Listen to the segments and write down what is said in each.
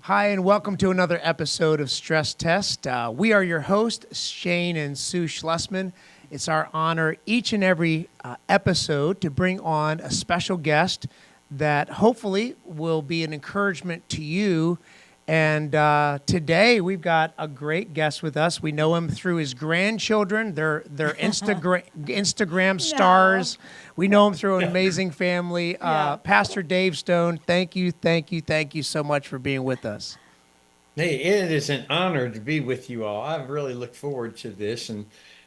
Hi, and welcome to another episode of Stress Test. We are your hosts, Shane and Sue Schlesman. It's our honor each and every episode to bring on a special guest that hopefully will be an encouragement to you. And today we've got a great guest with us. We know him through his grandchildren. They're Instagram stars. We know him through an amazing family. Yeah. Pastor Dave Stone, thank you so much for being with us. Hey, it is an honor to be with you all. I've really looked forward to this, and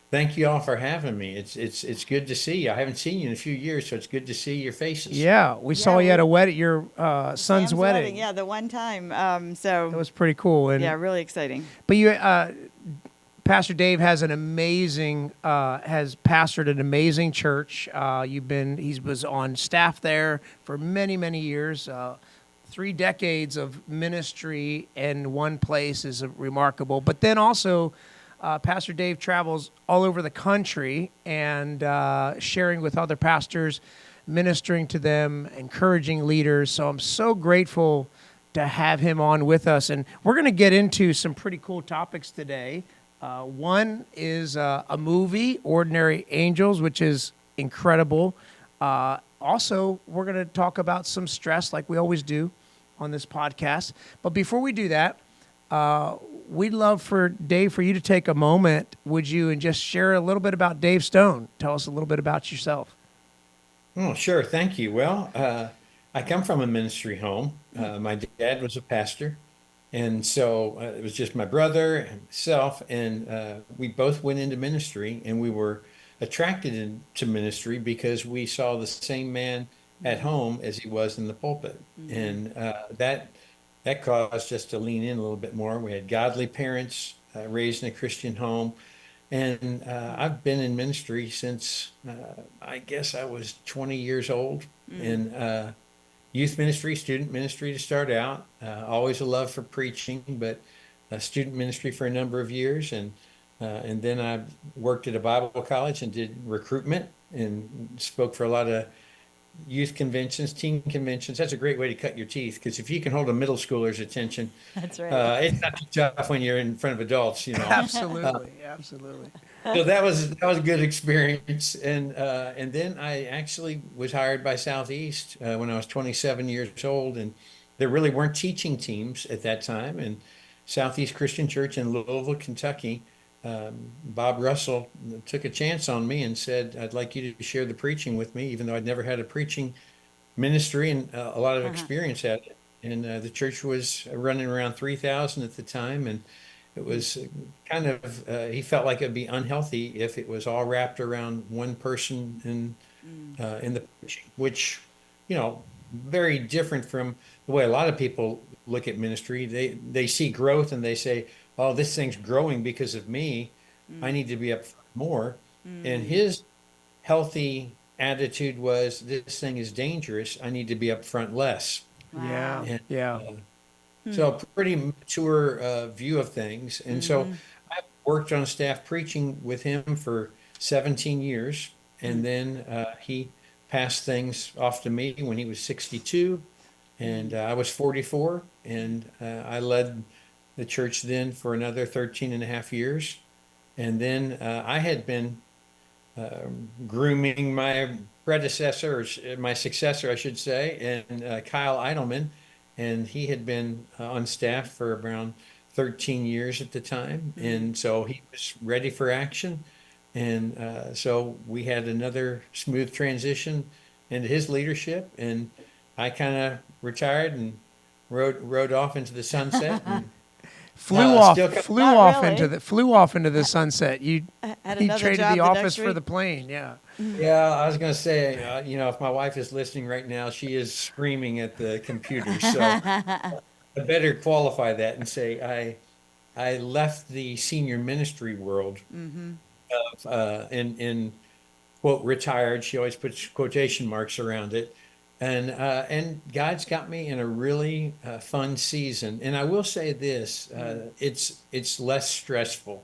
thank you all for having me. It's good to see you. I haven't seen you in a few years, so it's good to see your faces. Yeah, we saw Yeah, you at we a wedding, your son's Sam's wedding. Yeah, the one time. That was pretty cool. And Yeah, really exciting. but Pastor Dave has an amazing, has pastored an amazing church. He was on staff there for many years. 3 decades of ministry in one place is remarkable. But then also, Pastor Dave travels all over the country and sharing with other pastors, ministering to them, encouraging leaders. So I'm so grateful to have him on with us. And we're going to get into some pretty cool topics today. One is a movie, Ordinary Angels, which is incredible. Also, we're going to talk about some stress like we always do on this podcast. But before we do that, we'd love for Dave, for you to take a moment, would you, and just share a little bit about Dave Stone. Tell us a little bit about yourself. Oh, sure. Thank you. Well, I come from a ministry home. My dad was a pastor, and so it was just my brother and myself, and we both went into ministry, and we were attracted into ministry because we saw the same man at home as he was in the pulpit. And that caused us to lean in a little bit more. We had godly parents, raised in a Christian home. And I've been in ministry since I guess I was 20 years old in youth ministry, student ministry to start out. Always a love for preaching, but student ministry for a number of years. And then I worked at a Bible college and did recruitment and spoke for a lot of youth conventions, teen conventions. That's a great way to cut your teeth, because if you can hold a middle schooler's attention, That's right. it's not too tough when you're in front of adults, Absolutely. So that was a good experience, and then I actually was hired by Southeast when I was 27 years old, and there really weren't teaching teams at that time, and Southeast Christian Church in Louisville, Kentucky. Bob Russell took a chance on me and said, "I'd like you to share the preaching with me," even though I'd never had a preaching ministry and a lot of experience at it. And the church was running around 3,000 at the time, and it was kind of he felt like it'd be unhealthy if it was all wrapped around one person in the preaching, which, very different from the way a lot of people look at ministry. They see growth and they say, "Oh, this thing's growing because of me. I need to be up front more." And his healthy attitude was, "This thing is dangerous. I need to be up front less." Yeah, Wow. And yeah. so a pretty mature view of things. And so I worked on staff preaching with him for 17 years. And then he passed things off to me when he was 62, and I was 44. And I led the church then for another 13 and a half years. And then I had been grooming my predecessor, or my successor, I should say, and Kyle Eidelman. And he had been on staff for around 13 years at the time. And so he was ready for action. And so we had another smooth transition into his leadership. And I kind of retired and rode off into the sunset. And still Not really. Flew off into the sunset. Had You another traded job the the office next for week. the plane. Yeah. Yeah, I was going to say, if my wife is listening right now, she is screaming at the computer. So I better qualify that and say I left the senior ministry world in quote retired. She always puts quotation marks around it, and God's got me in a really fun season. And I will say this: it's less stressful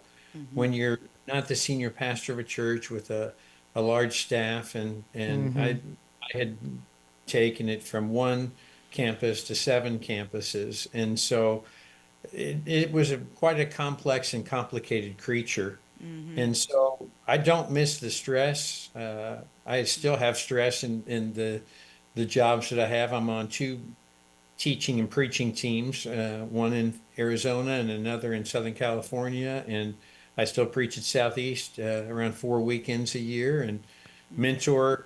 when you're not the senior pastor of a church with a large staff, and I had taken it from one campus to 7 campuses. And so it was quite a complex and complicated creature. And so I don't miss the stress. I still have stress in the jobs that I have. I'm on 2 teaching and preaching teams, one in Arizona and another in Southern California. And I still preach at Southeast around 4 weekends a year and mentor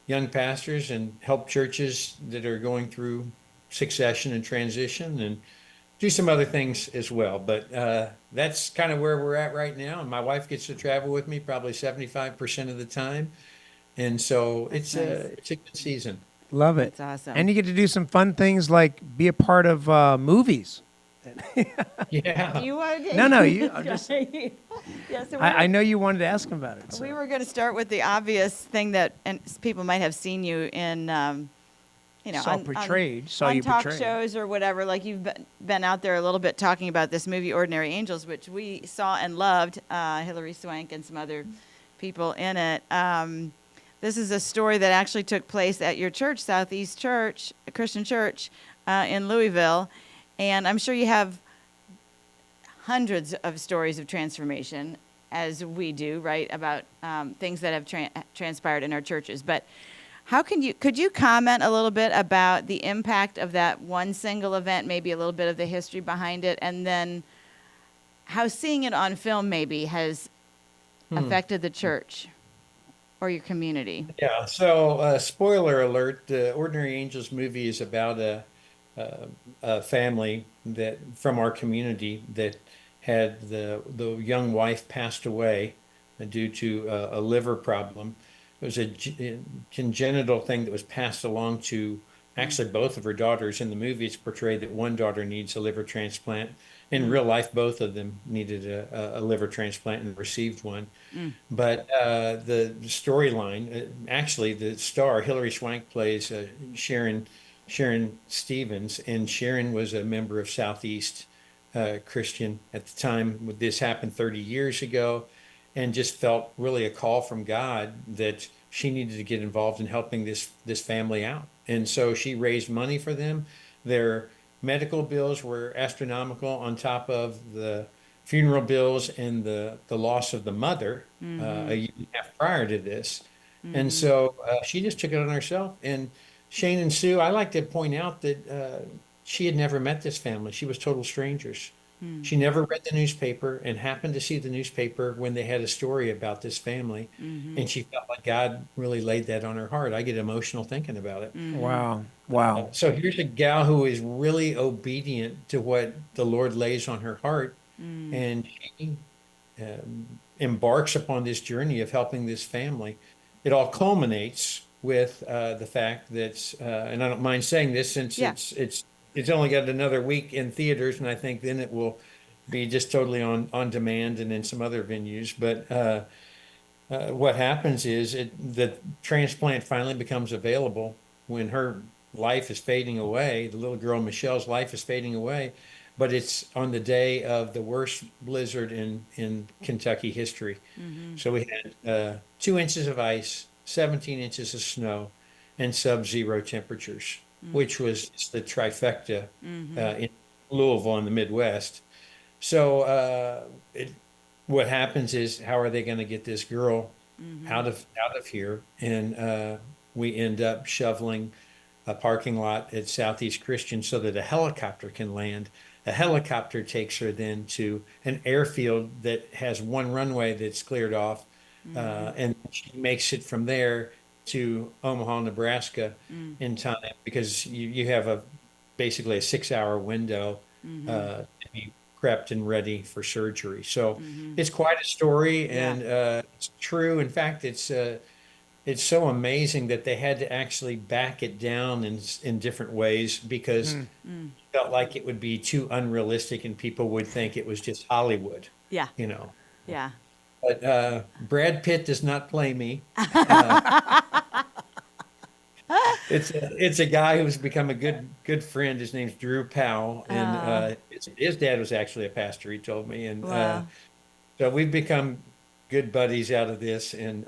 young pastors and help churches that are going through succession and transition and do some other things as well. But that's kind of where we're at right now. And my wife gets to travel with me probably 75% of the time. And so That's nice. it's a good season. Love it. That's awesome. And you get to do some fun things like be a part of movies. Yeah. You want to No, you. I'm just. Yeah, so I know you wanted to ask him about it. So. we were going to start with the obvious thing that, and people might have seen you in, Saw portrayed. Saw on you talk portrayed. shows or whatever. Like you've been out there a little bit talking about this movie, Ordinary Angels, which we saw and loved. Hilary Swank and some other people in it. This is a story that actually took place at your church, Southeast Church, a Christian church in Louisville. And I'm sure you have hundreds of stories of transformation, as we do, right, about things that have transpired in our churches. But could you comment a little bit about the impact of that one single event, maybe a little bit of the history behind it, and then how seeing it on film maybe has affected the church or your community? Yeah. So, spoiler alert: the Ordinary Angels movie is about a family that from our community that had the young wife passed away due to a liver problem. It was a congenital thing that was passed along to actually both of her daughters. In the movie, it's portrayed that one daughter needs a liver transplant. In real life, both of them needed a liver transplant and received one. But the storyline, actually, the star, Hilary Swank, plays Sharon Stevens, and Sharon was a member of Southeast Christian at the time. This happened 30 years ago, and just felt really a call from God that she needed to get involved in helping this family out. And so she raised money for them. Their medical bills were astronomical on top of the funeral bills and the loss of the mother a year and a half prior to this. And so she just took it on herself. And Shane and Sue, I like to point out that she had never met this family. She was total strangers. She never read the newspaper and happened to see the newspaper when they had a story about this family. And she felt like God really laid that on her heart. I get emotional thinking about it. Wow. Wow. So here's a gal who is really obedient to what the Lord lays on her heart. And she embarks upon this journey of helping this family. It all culminates with the fact that, and I don't mind saying this since it's only got another week in theaters, and I think then it will be just totally on demand and in some other venues. But what happens is the transplant finally becomes available when her life is fading away. The little girl Michelle's life is fading away, but it's on the day of the worst blizzard in Kentucky history. So we had 2 inches of ice, 17 inches of snow, and sub-zero temperatures, which was the trifecta in Louisville in the Midwest. So what happens is, how are they going to get this girl out of here? And we end up shoveling a parking lot at Southeast Christian so that a helicopter can land. A helicopter takes her then to an airfield that has one runway that's cleared off, and she makes it from there to Omaha, Nebraska in time, because you have basically a 6-hour window to be prepped and ready for surgery. So it's quite a story, and it's true. In fact, it's so amazing that they had to actually back it down in different ways, because it felt like it would be too unrealistic and people would think it was just Hollywood. Yeah. Yeah. But Brad Pitt does not play me. It's a guy who's become a good friend. His name's Drew Powell, and his dad was actually a pastor, he told me, and so we've become good buddies out of this. And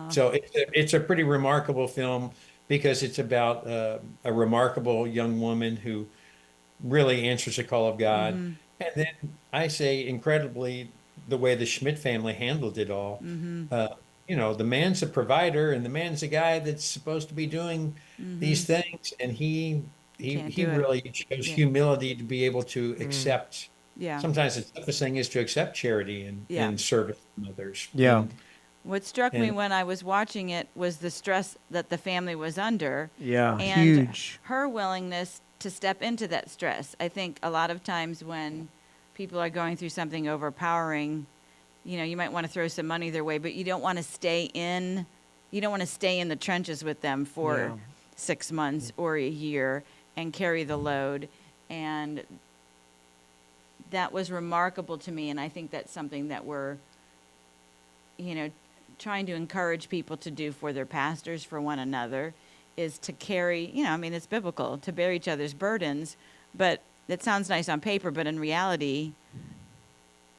so it's a pretty remarkable film because it's about a remarkable young woman who really answers the call of God. Mm-hmm. And then I say, incredibly, the way the Schmidt family handled it all. Mm-hmm. Uh, the man's a provider, and the man's a guy that's supposed to be doing Mm-hmm. these things, and he You he can't he do it. really shows Yeah. humility to be able to Mm. accept. Yeah. Sometimes the toughest thing is to accept charity and, Yeah. and service from others. Yeah. What struck me And when I was watching it was the stress that the family was under Yeah. and Huge. her willingness to step into that stress. I think a lot of times when people are going through something overpowering, you might want to throw some money their way, but you don't want to stay in the trenches with them for Yeah. 6 months or a year and carry the load. And that was remarkable to me. And I think that's something that we're, trying to encourage people to do for their pastors, for one another, is to carry, it's biblical, to bear each other's burdens. But it sounds nice on paper, but in reality,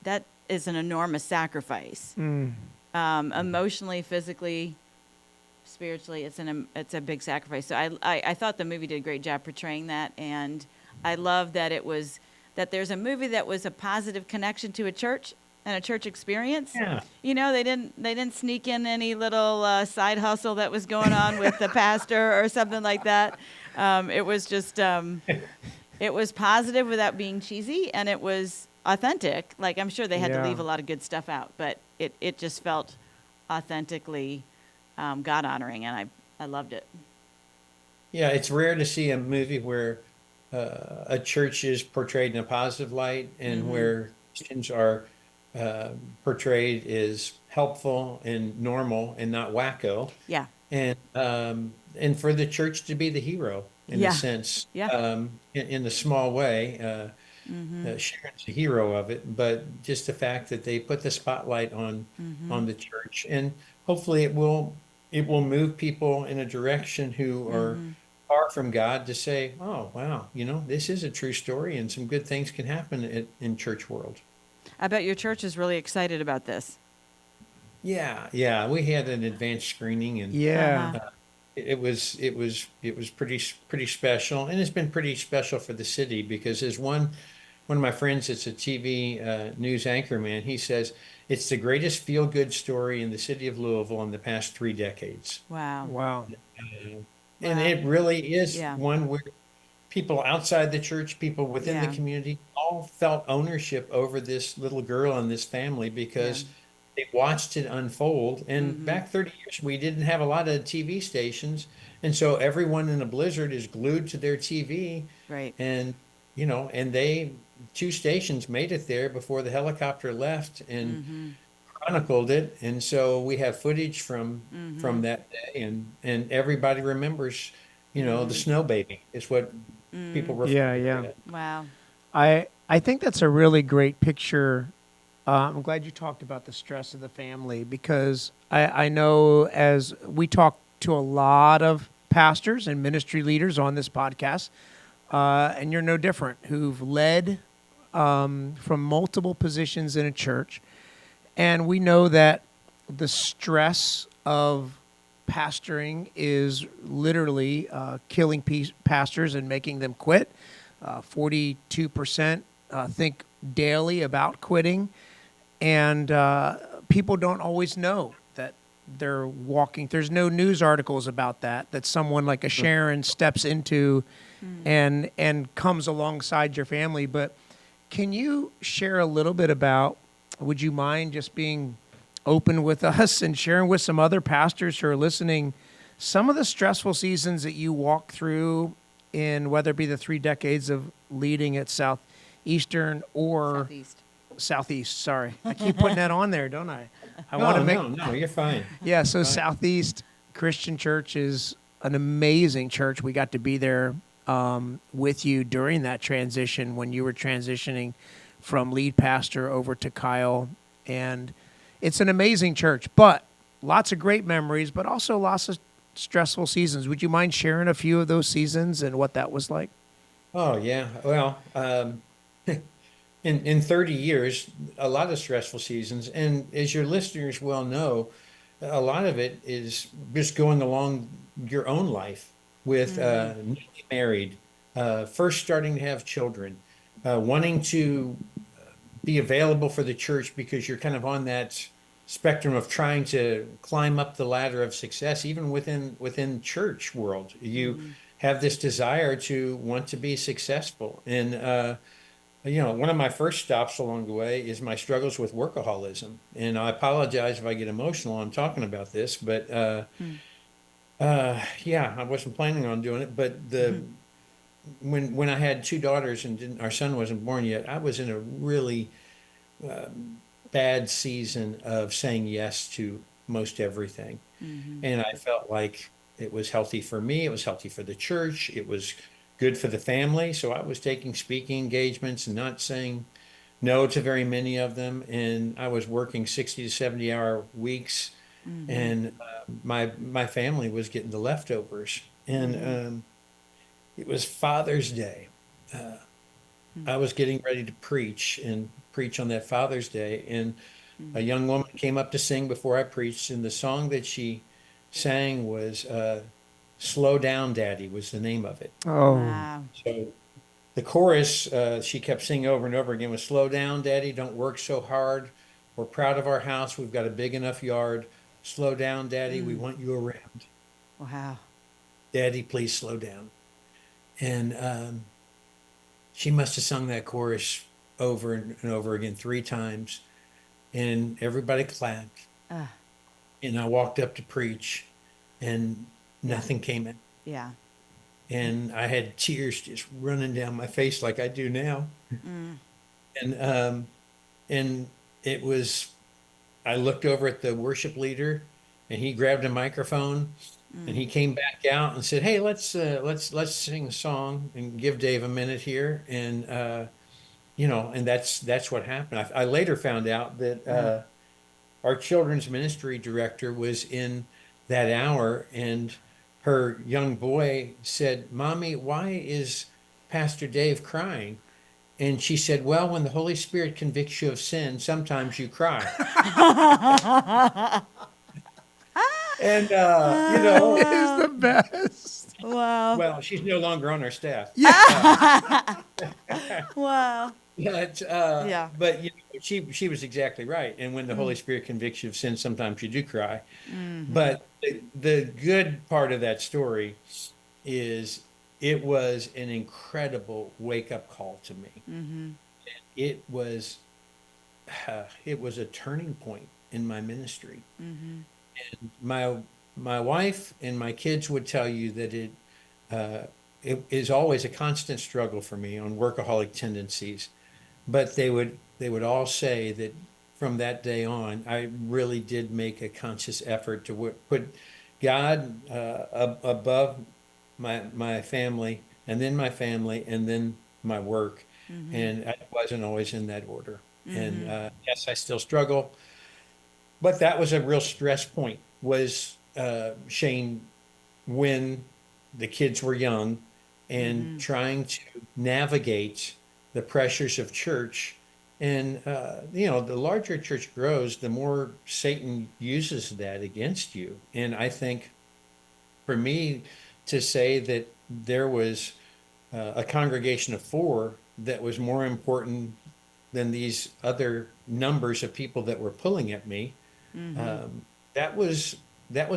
that is an enormous sacrifice. Mm. Emotionally, physically, spiritually, it's a big sacrifice. So I thought the movie did a great job portraying that, and I love that that there's a movie that was a positive connection to a church and a church experience. yeah, They didn't sneak in any little side hustle that was going on with the pastor or something like that. It was just it was positive without being cheesy, and it was authentic. Like, I'm sure they had to Yeah. leave a lot of good stuff out, but it just felt authentically God honoring, and I loved it. yeah, it's rare to see a movie where a church is portrayed in a positive light and Mm-hmm. where Christians are uh, portrayed as helpful and normal and not wacko. Yeah. And for the church to be the hero in a Yeah. sense, Yeah. in a small way. Mm-hmm. Sharon's the hero of it, but just the fact that they put the spotlight Mm-hmm. on the church, and hopefully it will move people in a direction who are Mm-hmm. far from God to say, "Oh, wow, this is a true story, and some good things can happen in church world." I bet your church is really excited about this. Yeah, yeah, we had an advanced screening, and Uh-huh. Yeah. it was pretty special, and it's been pretty special for the city because as one of my friends that's a TV news anchor man, he says it's the greatest feel-good story in the city of Louisville in the past 3 decades. Wow. Wow. And Wow. it really is Yeah. one where people outside the church, people within the Yeah. community, all felt ownership over this little girl and this family Yeah. because they watched it unfold. And Mm-hmm. back 30 years, we didn't have a lot of TV stations. And so everyone in a blizzard is glued to their TV. Right. And, and two stations made it there before the helicopter left and Mm-hmm. chronicled it. And so we have footage Mm-hmm. from that day, and everybody remembers, the Mm-hmm. snow baby is what Mm-hmm. people refer Yeah. to Yeah. it. Wow. I think that's a really great picture. I'm glad you talked about the stress of the family because I know as we talk to a lot of pastors and ministry leaders on this podcast, and you're no different, who've led from multiple positions in a church. And we know that the stress of pastoring is literally killing pastors and making them quit. 42% think daily about quitting. And people don't always know that they're walking. There's no news articles about that someone like a Sharon steps into and comes alongside your family. But can you share a little bit about, would you mind just being open with us and sharing with some other pastors who are listening some of the stressful seasons that you walk through in whether it be the 3 decades of leading at Southeastern or Southeast, sorry. I keep putting that on there, don't I? I want to No, make no, you're fine. Yeah, so Fine. Southeast Christian Church is an amazing church. We got to be there with you during that transition when you were transitioning from lead pastor over to Kyle. And it's an amazing church, but lots of great memories, but also lots of stressful seasons. Would you mind sharing a few of those seasons and what that was like? Oh, yeah. Well, in 30 years, a lot of stressful seasons. And as your listeners well know, a lot of it is just going along your own life with newly married, first starting to have children, wanting to be available for the church because you're kind of on that spectrum of trying to climb up the ladder of success, even within church world. You have this desire to want to be successful. And one of my first stops along the way is my struggles with workaholism. And I apologize if I get emotional. I'm talking about this, but yeah, I wasn't planning on doing it. But the when I had two daughters and our son wasn't born yet, I was in a really bad season of saying yes to most everything. And I felt like it was healthy for me, it was healthy for the church, it was good for the family. So I was taking speaking engagements and not saying no to very many of them. And I was working 60 to 70-hour weeks. And my family was getting the leftovers. And it was Father's Day. I was getting ready to preach on that Father's Day, and a young woman came up to sing before I preached, and the song that she sang was "Slow Down, Daddy" was the name of it. Oh, Wow. So the chorus she kept singing over and over again was "Slow down, Daddy, don't work so hard. We're proud of our house. We've got a big enough yard. Slow down, Daddy, we want you around. Wow. Daddy, please slow down." And she must have sung that chorus over and over again 3 times, and everybody clapped. Uh, And I walked up to preach, and yeah. nothing came in. Yeah. And I had tears just running down my face like I do now. And and it was, I looked over at the worship leader, and he grabbed a microphone, and he came back out and said, "Hey, let's sing a song and give Dave a minute here." And and that's what happened. I later found out that our children's ministry director was in that hour, and her young boy said, "Mommy, why is Pastor Dave crying?" And she said, "Well, when the Holy Spirit convicts you of sin, sometimes you cry." And it is the best. Wow. well, she's no longer on our staff. Yeah. Wow. But Yeah. she was exactly right. And when the Holy Spirit convicts you of sin, sometimes you do cry. Mm-hmm. But the good part of that story is it was an incredible wake-up call to me. Mm-hmm. It was it was a turning point in my ministry. Mm-hmm. My my wife and my kids would tell you that it is always a constant struggle for me on workaholic tendencies, but they would all say that from that day on, I really did make a conscious effort to put God above my family, and then my family, and then my work, Mm-hmm. and I wasn't always in that order. And Mm-hmm. yes, I still struggle, but that was a real stress point. Was Shane, when the kids were young, and Mm-hmm. trying to navigate the pressures of church. And, the larger church grows, the more Satan uses that against you. And I think for me to say that there was a congregation of 4 that was more important than these other numbers of people that were pulling at me, Mm-hmm. um, that was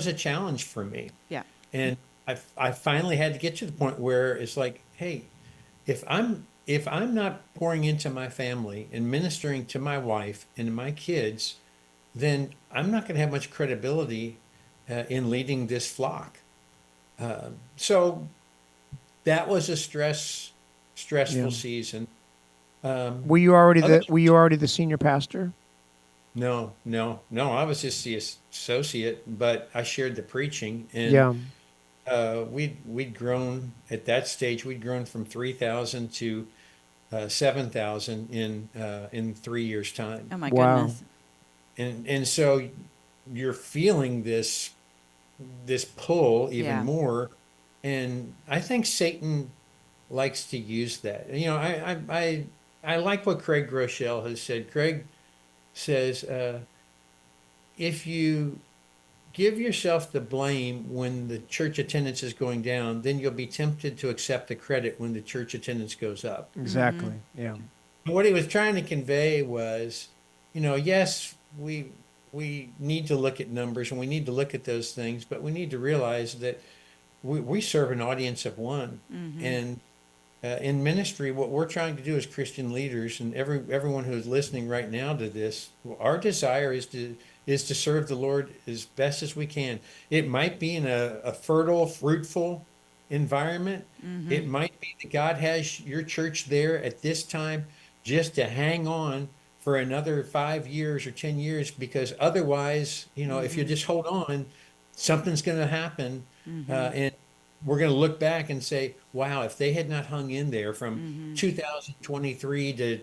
a challenge for me. Yeah. And I finally had to get to the point where it's like, hey, if I'm not pouring into my family and ministering to my wife and my kids, then I'm not going to have much credibility in leading this flock. So that was a Yeah. stressful season. Other Were you already the senior pastor? No, no, no. I was just the associate, but I shared the preaching, and Yeah. we'd grown at that stage. We'd grown from 3,000 to 7,000 in 3 years' time, Oh my Wow. goodness. and so you're feeling this pull even Yeah. more, and I think Satan likes to use that. I like what Craig Groeschel has said. Craig says if you give yourself the blame when the church attendance is going down, then you'll be tempted to accept the credit when the church attendance goes up. Exactly. Yeah. What he was trying to convey was, yes, we need to look at numbers and we need to look at those things, but we need to realize that we serve an audience of one. And in ministry, what we're trying to do as Christian leaders, and everyone who is listening right now to this, our desire is to serve the Lord as best as we can. It might be in a fertile, fruitful environment. It might be that God has your church there at this time just to hang on for another 5 years or 10 years, because otherwise, if you just hold on, something's going to happen. And we're going to look back and say, wow, if they had not hung in there from 2023 to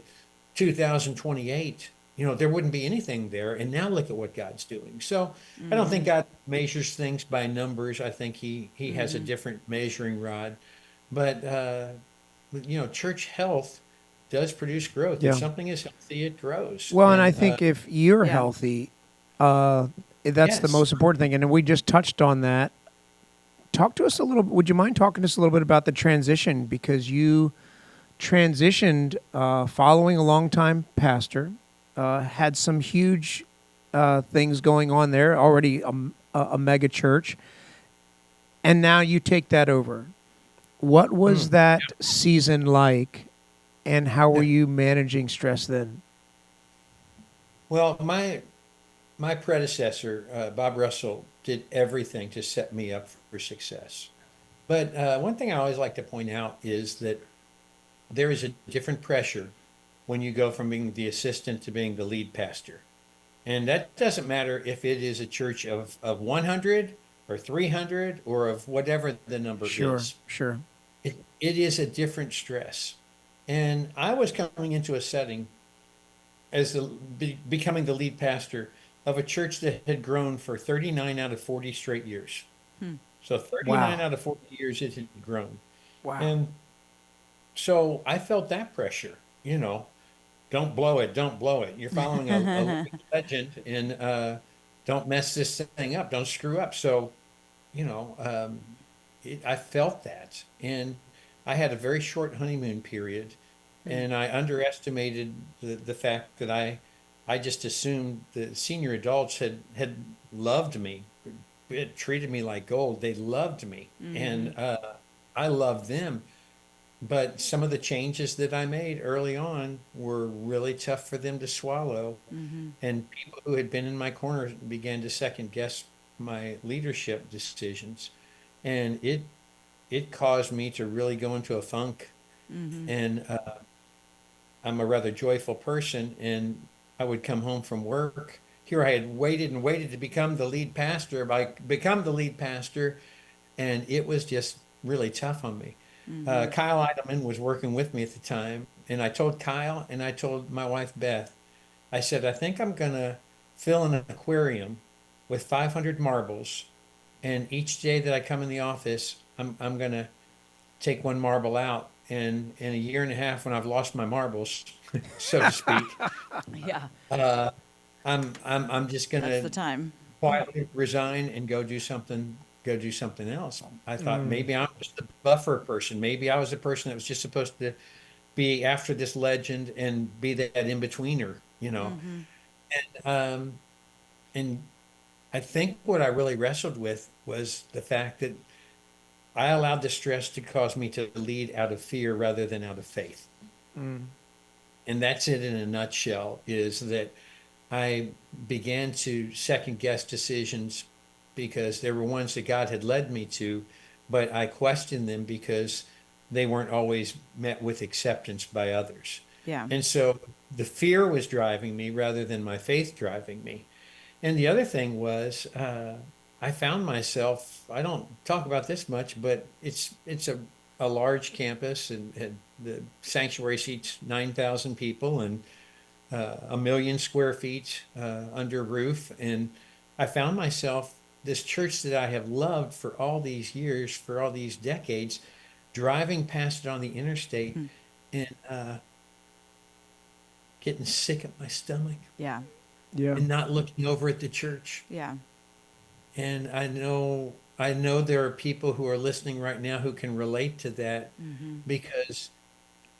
2028, there wouldn't be anything there. And now look at what God's doing. So I don't think God measures things by numbers. I think he has a different measuring rod. But, church health does produce growth. If Yeah. something is healthy, it grows. Well, and I And think if you're Yeah. healthy, that's the yes. most important thing. And we just touched on that. Talk to us a little. Would you mind talking to us a little bit about the transition? Because you transitioned following a longtime pastor, had some huge things going on there, already a mega church, and now you take that over. What was that season like, and how were you managing stress then? Well, my predecessor, Bob Russell, did everything to set me up for success. But one thing I always like to point out is that there is a different pressure when you go from being the assistant to being the lead pastor. And that doesn't matter if it is a church of 100 or 300 or of whatever the number Sure, is. sure. It is a different stress. And I was coming into a setting as becoming the lead pastor of a church that had grown for 39 out of 40 straight years. So 39 Wow. out of 40 years it had grown. Wow. And so I felt that pressure, don't blow it, don't blow it. You're following a living legend, and don't mess this thing up, don't screw up. So, you know, um, I felt that. And I had a very short honeymoon period, and I underestimated the fact that I just assumed the senior adults had loved me. It treated me like gold. They loved me, and I loved them. But some of the changes that I made early on were really tough for them to swallow. And people who had been in my corner began to second guess my leadership decisions. And it caused me to really go into a funk. And I'm a rather joyful person, and I would come home from work. Here I had waited and waited to become the lead pastor. I become the lead pastor, and it was just really tough on me. Kyle Eidelman was working with me at the time, and I told Kyle and I told my wife Beth, I said, I think I'm gonna fill an aquarium with 500 marbles, and each day that I come in the office, I'm gonna take one marble out. And in a year and a half, when I've lost my marbles, so to speak, Yeah, uh, I'm just that's gonna the time. quietly resign and go do something else. I thought maybe I'm just a buffer person. Maybe I was the person that was just supposed to be after this legend and be that in-betweener. Um, and I think what I really wrestled with was the fact that I allowed the stress to cause me to lead out of fear rather than out of faith. And that's it in a nutshell, is that I began to second guess decisions because there were ones that God had led me to, but I questioned them because they weren't always met with acceptance by others. Yeah. And so the fear was driving me rather than my faith driving me. And the other thing was, I found myself, I don't talk about this much, but it's a large campus, and the sanctuary seats 9,000 people, and 1 million square feet under roof. And I found myself, this church that I have loved for all these years, for all these decades, driving past it on the interstate and getting sick at my stomach Yeah. Yeah. and not looking over at the church. Yeah. And I know there are people who are listening right now who can relate to that because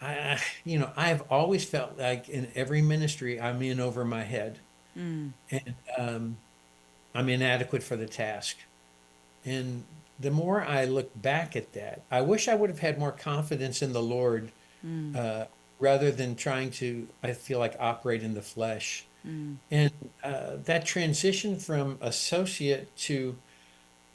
I've always felt like in every ministry I'm in over my head and I'm inadequate for the task. And the more I look back at that, I wish I would have had more confidence in the Lord uh, rather than trying to, I feel like, operate in the flesh. And that transition from associate to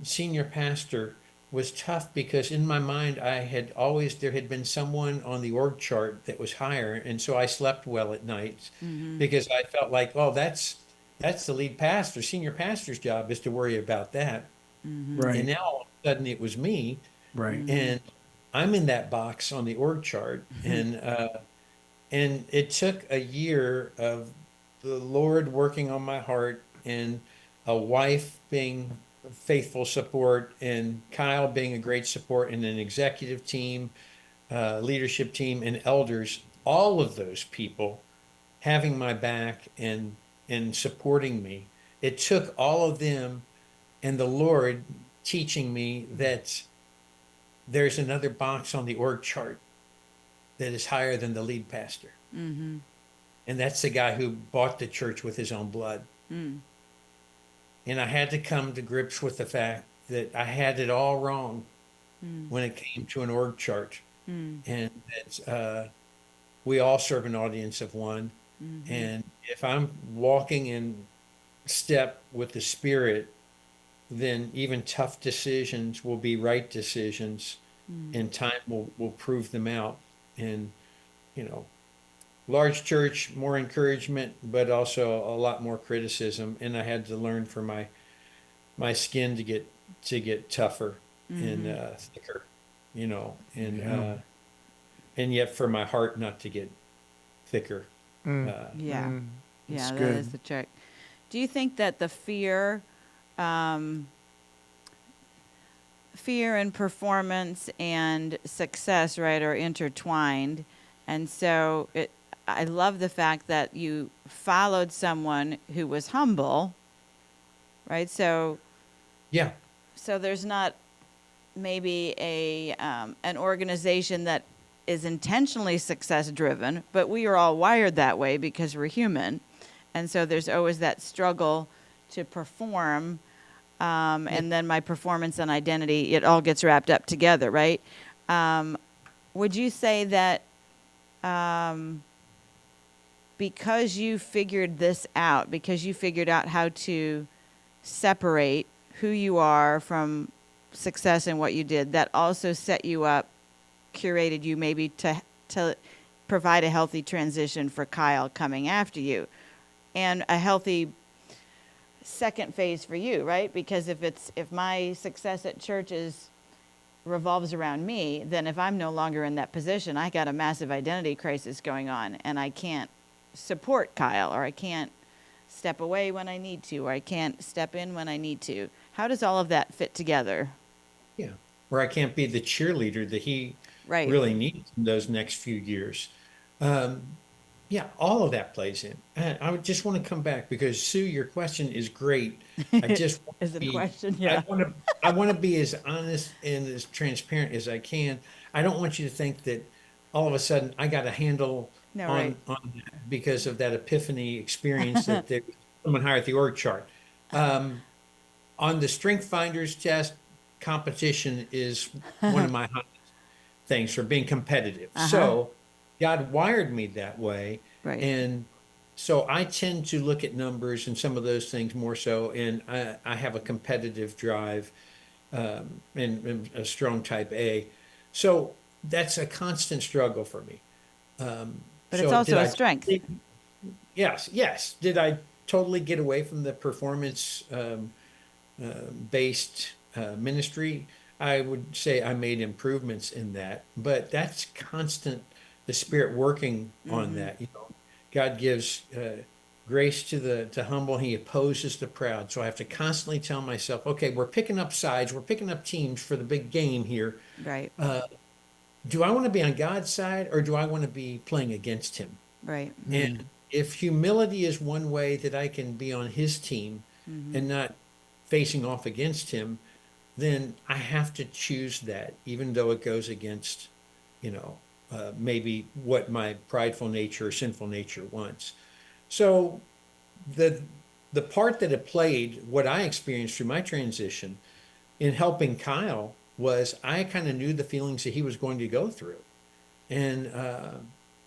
senior pastor was tough because in my mind there had been someone on the org chart that was higher, and so I slept well at night because I felt like, oh, that's the lead pastor, senior pastor's job is to worry about that. And Right. now all of a sudden it was me, Right. and I'm in that box on the org chart, and it took a year of the Lord working on my heart and a wife being faithful support and Kyle being a great support and an executive team, leadership team, and elders, all of those people having my back and supporting me. It took all of them and the Lord teaching me that there's another box on the org chart that is higher than the lead pastor. And that's the guy who bought the church with his own blood. And I had to come to grips with the fact that I had it all wrong when it came to an org chart. And that we all serve an audience of one. And if I'm walking in step with the Spirit, then even tough decisions will be right decisions, and time will prove them out. And, you know, large church, more encouragement, but also a lot more criticism. And I had to learn for my skin to get tougher and thicker, Yeah. and yet for my heart not to get thicker. Uh, Yeah. That's Yeah, that good. is the trick. Do you think that the um, fear and performance and success, right, are intertwined? And so I love the fact that you followed someone who was humble, right? yeah, So there's not maybe an organization that is intentionally success driven, but we are all wired that way because we're human, and so there's always that struggle to perform, yeah, and then my performance and identity, it all gets wrapped up together, right? Um, would you say that um, because you figured this out, because you figured out how to separate who you are from success and what you did, that also set you up, curated you maybe to provide a healthy transition for Kyle coming after you, and a healthy second phase for you, right? Because if my success at church revolves around me, then if I'm no longer in that position, I got a massive identity crisis going on, and I can't support Kyle, or I can't step away when I need to, or I can't step in when I need to. How does all of that fit together? yeah. Where I can't be the cheerleader that he Right. really needs in those next few years. Um, yeah, all of that plays in. I would just want to come back because Sue, your question is great. I just want Is to it a be, question? I Yeah. want to, I want to be as honest and as transparent as I can. I don't want you to think that all of a sudden I got a handle No, right. on that because of that epiphany experience that there's someone higher at the org chart. Um, on the Strength Finders test, competition is one of my things for being competitive. Uh huh. So God wired me that way. Right. And so I tend to look at numbers and some of those things more so. And I have a competitive drive and a strong type A. So that's a constant struggle for me. But it's So did also a I? strength. Yes, yes. Did I totally get away from the performance based ministry? I would say I made improvements in that, but that's constant, the Spirit working on that. God gives grace to the humble, He opposes the proud. So I have to constantly tell myself, okay, we're picking up sides, we're picking up teams for the big game here. Right. Do I want to be on God's side or do I want to be playing against Him? Right. And if humility is one way that I can be on His team and not facing off against him, then I have to choose that, even though it goes against, maybe what my prideful nature or sinful nature wants. So the the part that it played, what I experienced through my transition in helping Kyle was I kind of knew the feelings that he was going to go through. And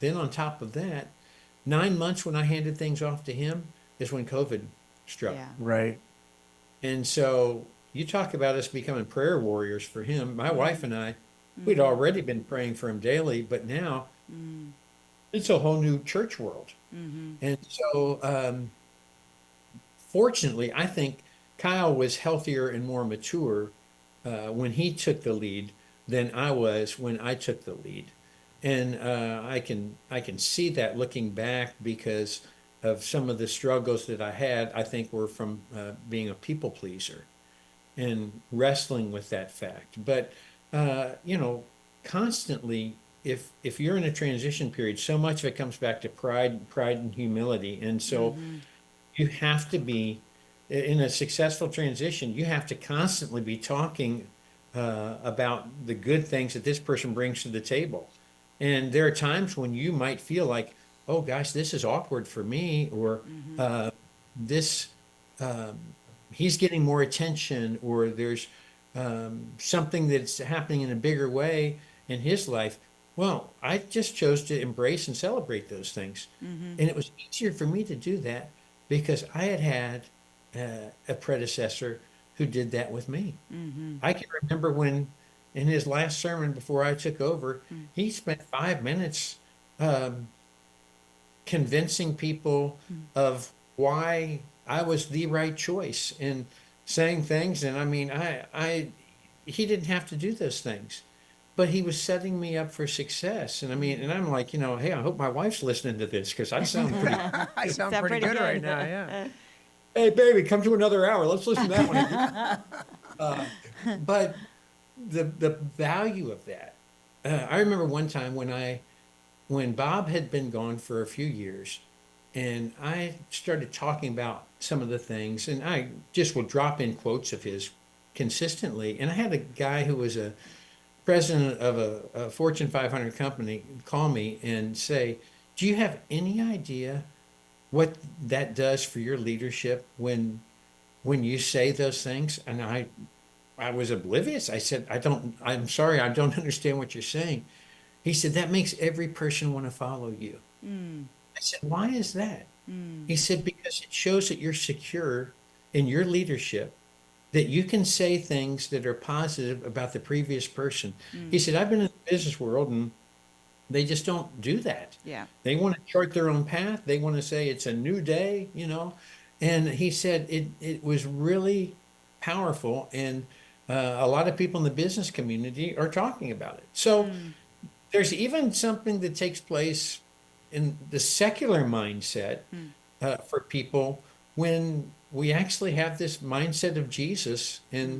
then on top of that, 9 months when I handed things off to him is when COVID struck. Yeah. Right. And so you talk about us becoming prayer warriors for him. My wife and I, we'd Mm-hmm. already been praying for him daily, but now Mm-hmm. it's a whole new church world. Mm-hmm. And so, fortunately, I think Kyle was healthier and more mature when he took the lead than I was when I took the lead. And I can see that looking back because of some of the struggles that I had, I think were from being a people pleaser and wrestling with that fact. But you know, constantly, if you're in a transition period, so much of it comes back to pride and humility. And so Mm-hmm. you have to be in a successful transition. You have to constantly be talking about the good things that this person brings to the table. And there are times when you might feel like, oh gosh, this is awkward for me, or Mm-hmm. this um, he's getting more attention, or there's something that's happening in a bigger way in his life. Well, I just chose to embrace and celebrate those things. Mm-hmm. And it was easier for me to do that because I had had a predecessor who did that with me. Mm-hmm. I can remember when, in his last sermon before I took over, he spent 5 minutes um, convincing people of why I was the right choice and saying things. And I mean, he didn't have to do those things, but he was setting me up for success. And I mean, and I'm like, hey, I hope my wife's listening to this because I sound pretty. I sound Sound pretty pretty good right good. now. Yeah. Hey, baby, come to another hour. Let's listen to that one again. Uh, but the value of that, I remember one time when Bob had been gone for a few years, and I started talking about some of the things, and I just will drop in quotes of his consistently. And I had a guy who was a president of a Fortune 500 company call me and say, "Do you have any idea what that does for your leadership when you say those things?" And I was oblivious. I said, I'm sorry, I don't understand what you're saying. He said, that makes every person want to follow you. Mm. I said, why is that? Mm. He said, because it shows that you're secure in your leadership, that you can say things that are positive about the previous person. He Mm. said, I've been in the business world and they just don't do that. Yeah. They want to chart their own path. They want to say it's a new day. And he said it was really powerful. And a lot of people in the business community are talking about it. So Mm. there's even something that takes place in the secular mindset Mm. for people when we actually have this mindset of Jesus and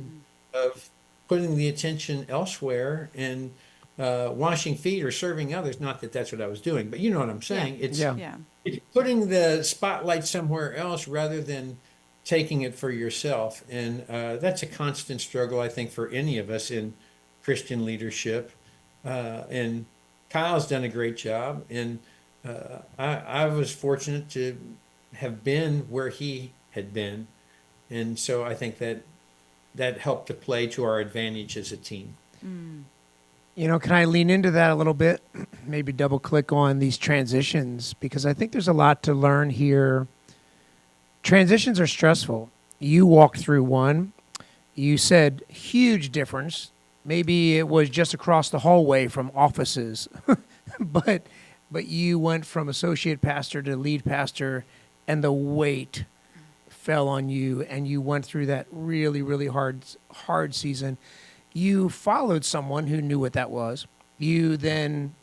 Mm. of putting the attention elsewhere and washing feet or serving others. Not that that's what I was doing, but you know what I'm Yeah. saying. Yeah. Yeah. It's putting the spotlight somewhere else rather than taking it for yourself. And that's a constant struggle, I think, for any of us in Christian leadership. And Kyle's done a great job. And I was fortunate to have been where he had been. And so I think that helped to play to our advantage as a team. Mm. Can I lean into that a little bit? Maybe double click on these transitions because I think there's a lot to learn here. Transitions are stressful. You walked through one. You said huge difference. Maybe it was just across the hallway from offices, but you went from associate pastor to lead pastor, and the weight fell on you, and you went through that really, really hard season. You followed someone who knew what that was. You then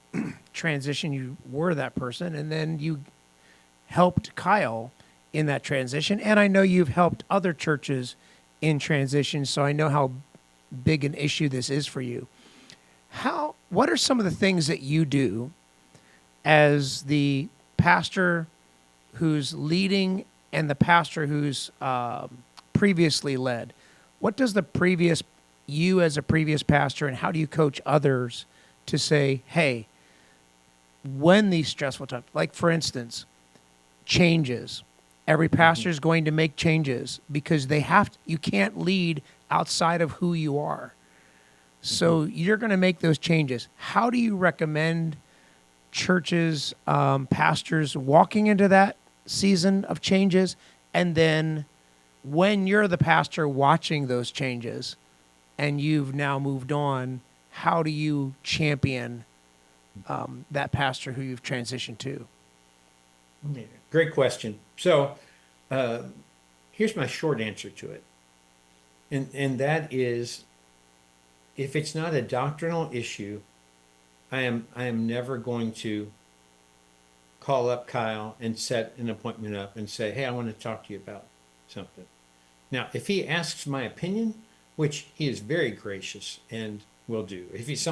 transitioned. You were that person, and then you helped Kyle in that transition. And I know you've helped other churches in transition, so I know how big an issue this is for you. What are some of the things that you do as the pastor who's leading and the pastor who's previously led. What does you as a previous pastor, and how do you coach others to say, hey, when these stressful times, like for instance, changes, every pastor is going to make changes because you can't lead outside of who you are. So you're going to make those changes. How do you recommend churches, pastors walking into that season of changes? And then when you're the pastor watching those changes and you've now moved on, how do you champion that pastor who you've transitioned to? Yeah, great question. So here's my short answer to it. And that is, if it's not a doctrinal issue, I am never going to call up Kyle and set an appointment up and say, hey, I want to talk to you about something. Now, if he asks my opinion, which he is very gracious and will do, if he's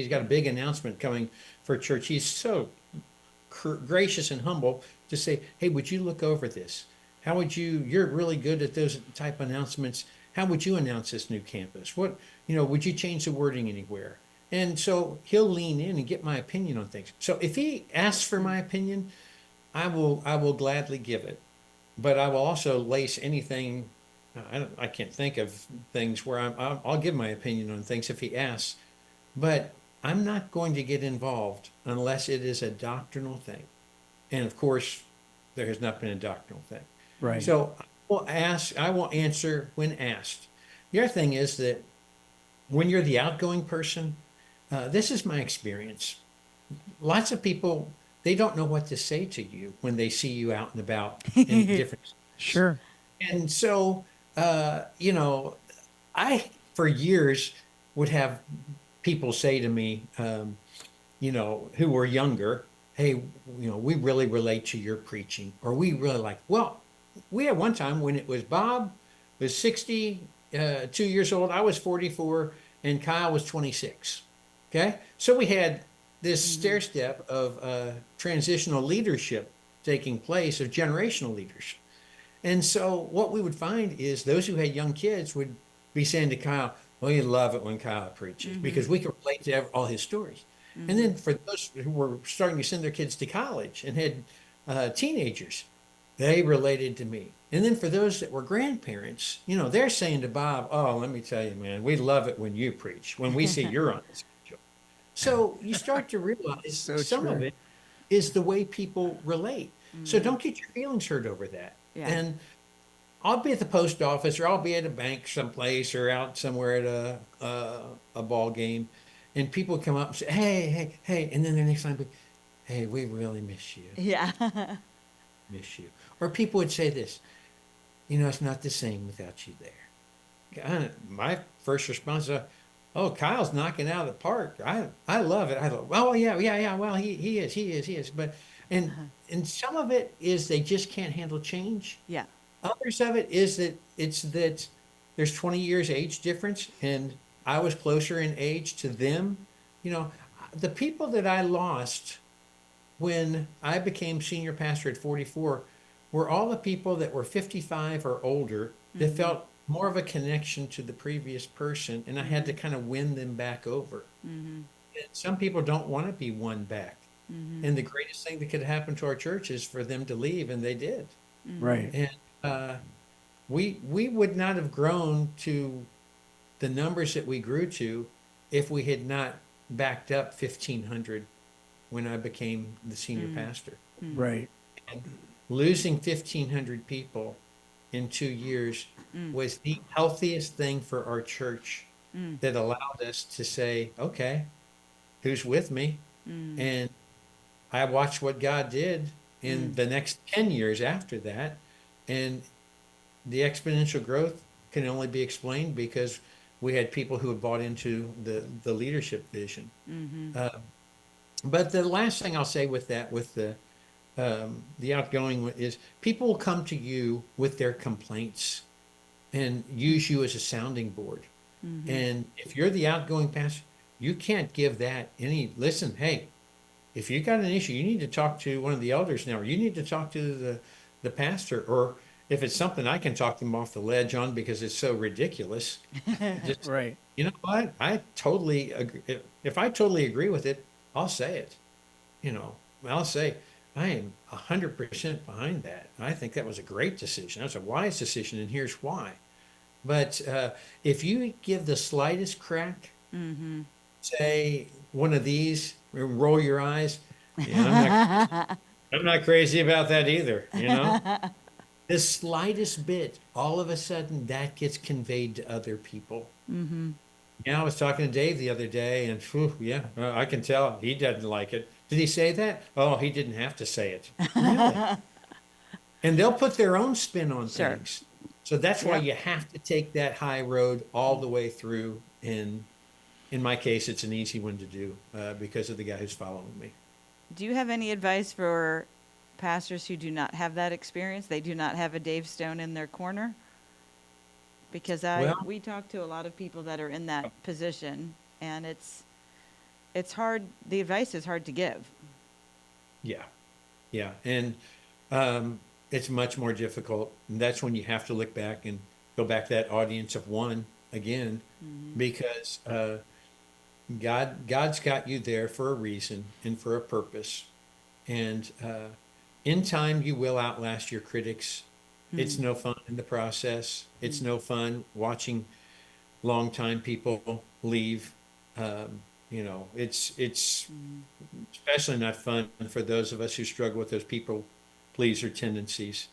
got a big announcement coming for church, he's so gracious and humble to say, hey, would you look over this? You're really good at those type of announcements. How would you announce this new campus? Would you change the wording anywhere? And so he'll lean in and get my opinion on things. So if he asks for my opinion, I will gladly give it. But I will also lace anything. I can't think of things where I'll give my opinion on things if he asks. But I'm not going to get involved unless it is a doctrinal thing. And of course, there has not been a doctrinal thing. Right. So I will answer when asked. The other thing is that when you're the outgoing person, this is my experience. Lots of people, they don't know what to say to you when they see you out and about in different. Sure. And so, I, for years, would have people say to me, who were younger, hey, we really relate to your preaching, or we really like, well, we had one time when it was Bob was 62 years old, I was 44, and Kyle was 26. Okay. So we had this stair step of transitional leadership taking place, of generational leadership. And so what we would find is those who had young kids would be saying to Kyle, well, you love it when Kyle preaches because we can relate to all his stories. And then for those who were starting to send their kids to college and had teenagers, they related to me. And then for those that were grandparents, they're saying to Bob, oh, let me tell you, man, we love it when you preach, when we see you're on the schedule. So you start to realize So some of true. it is the way people relate. So don't get your feelings hurt over that. Yeah. And I'll be at the post office, or I'll be at a bank someplace, or out somewhere at a ball game, and people come up and say, hey, and then the next time, hey, we really miss you. Yeah. Miss you. Or people would say this, it's not the same without you there. My first response is, oh, Kyle's knocking out of the park. I love it. I thought, oh yeah. Well, he is. But and some of it is they just can't handle change. Yeah. Others of it is that there's 20 years age difference, and I was closer in age to them. The people that I lost when I became senior pastor at 44 were all the people that were 55 or older that felt more of a connection to the previous person, and I had to kind of win them back over. And some people don't want to be won back. And the greatest thing that could happen to our church is for them to leave, and they did. Right. And we would not have grown to the numbers that we grew to if we had not backed up 1,500 when I became the senior pastor. Right. And losing 1,500 people in 2 years was the healthiest thing for our church that allowed us to say, okay, who's with me? And I watched what God did in the next 10 years after that. And the exponential growth can only be explained because we had people who had bought into the leadership vision. But the last thing I'll say with that, with the outgoing is people will come to you with their complaints and use you as a sounding board. And if you're the outgoing pastor, you can't give that listen, hey, if you got an issue, you need to talk to one of the elders now, or you need to talk to the pastor, or if it's something I can talk them off the ledge on because it's so ridiculous, just, Right. you know what? I totally agree. If I totally agree with it, I'll say it. You know, I'll say I am 100% behind that. I think that was a great decision. That was a wise decision, and here's why. But if you give the slightest crack, Mm-hmm. say one of these, roll your eyes. Yeah, I'm not crazy about that either, you know? The slightest bit, all of a sudden that gets conveyed to other people. Mm-hmm. Yeah, I was talking to Dave the other day, and whew, yeah, I can tell he doesn't like it. Did he say that? Oh, he didn't have to say it. Really? And they'll put their own spin on Sure. things. So that's why Yep. you have to take that high road all the way through. And in my case, it's an easy one to do because of the guy who's following me. Do you have any advice for pastors who do not have that experience? They do not have a Dave Stone in their corner? Because Well, we talk to a lot of people that are in that position, and it's hard. The advice is hard to give. yeah, yeah. And um, it's much more difficult. And that's when you have to look back and go back to that audience of one again, Mm-hmm. because God's got you there for a reason and for a purpose. And in time, you will outlast your critics. It's Mm-hmm. no fun in the process. It's no fun watching longtime people leave. You know, it's Mm-hmm. especially not fun for those of us who struggle with those people pleaser tendencies.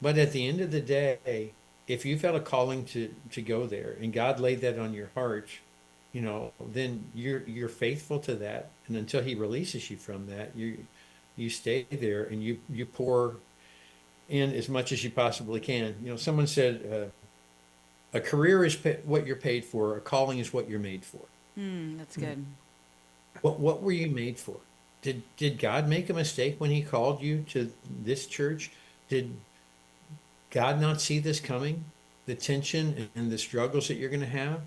But at the end of the day, if you felt a calling to go there and God laid that on your heart, you know, then you're faithful to that. And until he releases you from that, you stay there and you pour in as much as you possibly can. You know, someone said a career is what you're paid for, a calling is what you're made for. That's good. What were you made for? Did God make a mistake when he called you to this church? Did God not see this coming? The tension and the struggles that you're going to have?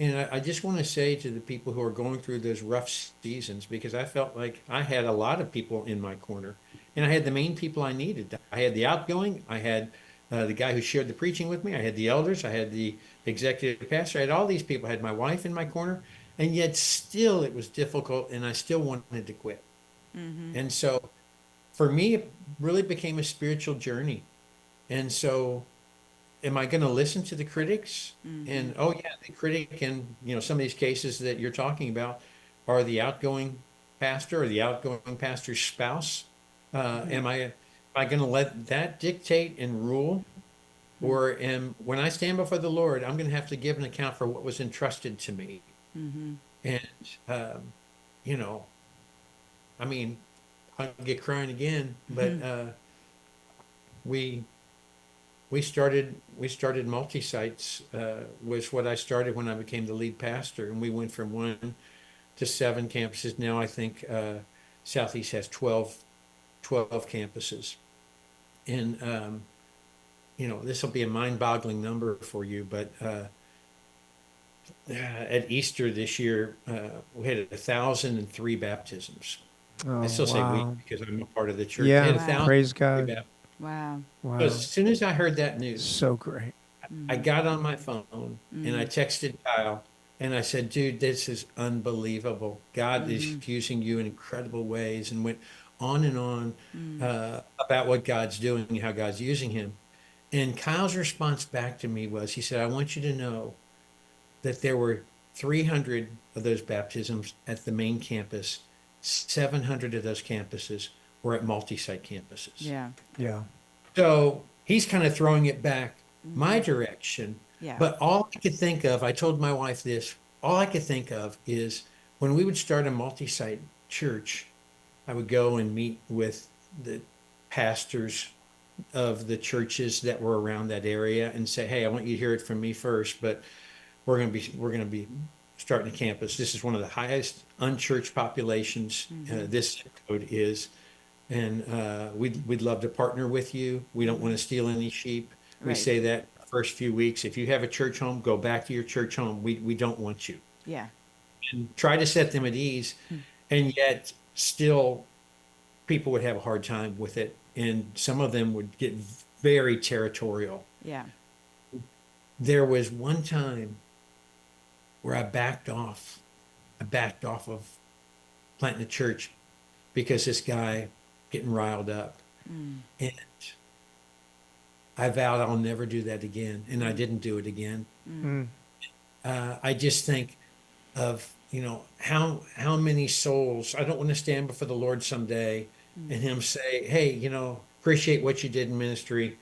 And I just want to say to the people who are going through those rough seasons, because I felt like I had a lot of people in my corner, and I had the main people I needed. I had the outgoing, I had the guy who shared the preaching with me, I had the elders, I had the executive pastor, I had all these people, I had my wife in my corner, and yet still it was difficult, and I still wanted to quit. Mm-hmm. And so for me, it really became a spiritual journey. And so am I going to listen to the critics? Mm-hmm. And oh yeah, the critic in some of these cases that you're talking about are the outgoing pastor or the outgoing pastor's spouse. Mm-hmm. Am I going to let that dictate and rule, or am when I stand before the Lord, I'm going to have to give an account for what was entrusted to me? Mm-hmm. And you know, I mean, I'll get crying again, but Mm-hmm. we we started multi-sites was what I started when I became the lead pastor, and we went from 1 to 7 campuses. Now I think Southeast has 12 campuses, and this will be a mind-boggling number for you, but at Easter this year we had 1,003 baptisms. I Oh, still say we wow. because I'm a part of the church. We had Yeah. a Wow. thousand Praise three God. baptisms. Wow. So Wow. as soon as I heard that news, So great. I Mm-hmm. got on my phone and I Mm-hmm. texted Kyle and I said, dude, this is unbelievable. God is Mm-hmm. using you in incredible ways, and went on and on Mm-hmm. about what God's doing and how God's using him. And Kyle's response back to me was, he said, I want you to know that there were 300 of those baptisms at the main campus, 700 of those campuses were at multi-site campuses. Yeah. Yeah. So he's kind of throwing it back my Mm-hmm. direction. Yeah. But all I could think of, I told my wife this, all I could think of is when we would start a multi-site church, I would go and meet with the pastors of the churches that were around that area and say, hey, I want you to hear it from me first, but we're going to be starting a campus. This is one of the highest unchurched populations Mm-hmm. this zip code is, and we'd love to partner with you. We don't Mm-hmm. want to steal any sheep. We Right. say that the first few weeks. If you have a church home, go back to your church home. We don't want you. Yeah. And try to set them at ease, and yet still people would have a hard time with it, and some of them would get very territorial. Yeah. There was one time where I backed off. I backed off of planting a church because this guy getting riled up. Mm. And I vowed I'll never do that again. And I Mm. didn't do it again. Mm. Mm. I just think of, how many souls, I don't want to stand before the Lord someday Mm. and him say, hey, appreciate what you did in ministry,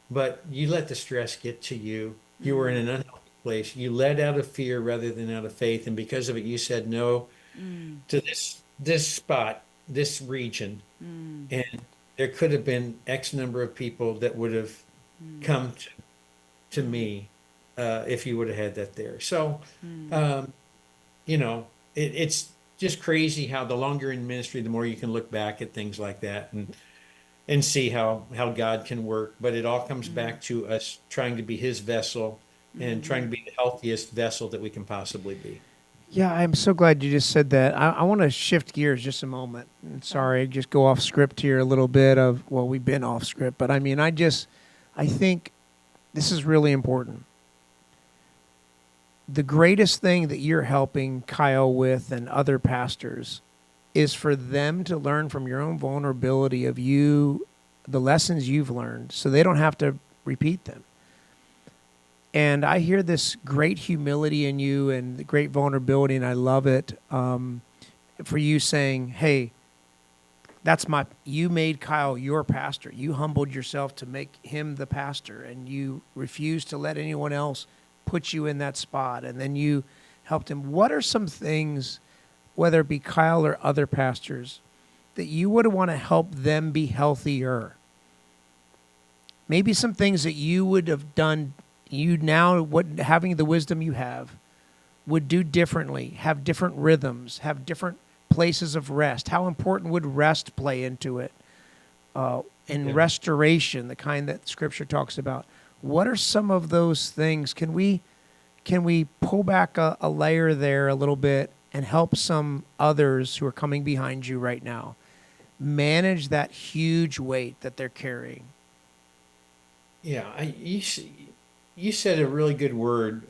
but you let the stress get to you. You were in Mm. an unhealthy place. You led out of fear rather than out of faith. And because of it, you said no Mm. to this spot, this region. Mm. And there could have been X number of people that would have Mm. come to me if you would have had that there. So, Mm. um, it's just crazy how the longer you're in ministry, the more you can look back at things like that and see how God can work. But it all comes Mm. back to us trying to be His vessel and trying Mhm. to be the healthiest vessel that we can possibly be. Yeah, I'm so glad you just said that. I want to shift gears just a moment. And Okay. sorry, just go off script here a little bit of, well, we've been off script, but I mean, I think this is really important. The greatest thing that you're helping Kyle with and other pastors is for them to learn from your own vulnerability of you, the lessons you've learned, so they don't have to repeat them. And I hear this great humility in you and the great vulnerability, and I love it for you saying, hey, you made Kyle your pastor. You humbled yourself to make him the pastor, and you refused to let anyone else put you in that spot. And then you helped him. What are some things, whether it be Kyle or other pastors, that you would want to help them be healthier? Maybe some things that you would have done, having the wisdom you have, would do differently, have different rhythms, have different places of rest. How important would rest play into it? And Yeah. restoration, the kind that Scripture talks about. What are some of those things? Can we pull back a layer there a little bit and help some others who are coming behind you right now manage that huge weight that they're carrying? Yeah, you said a really good word.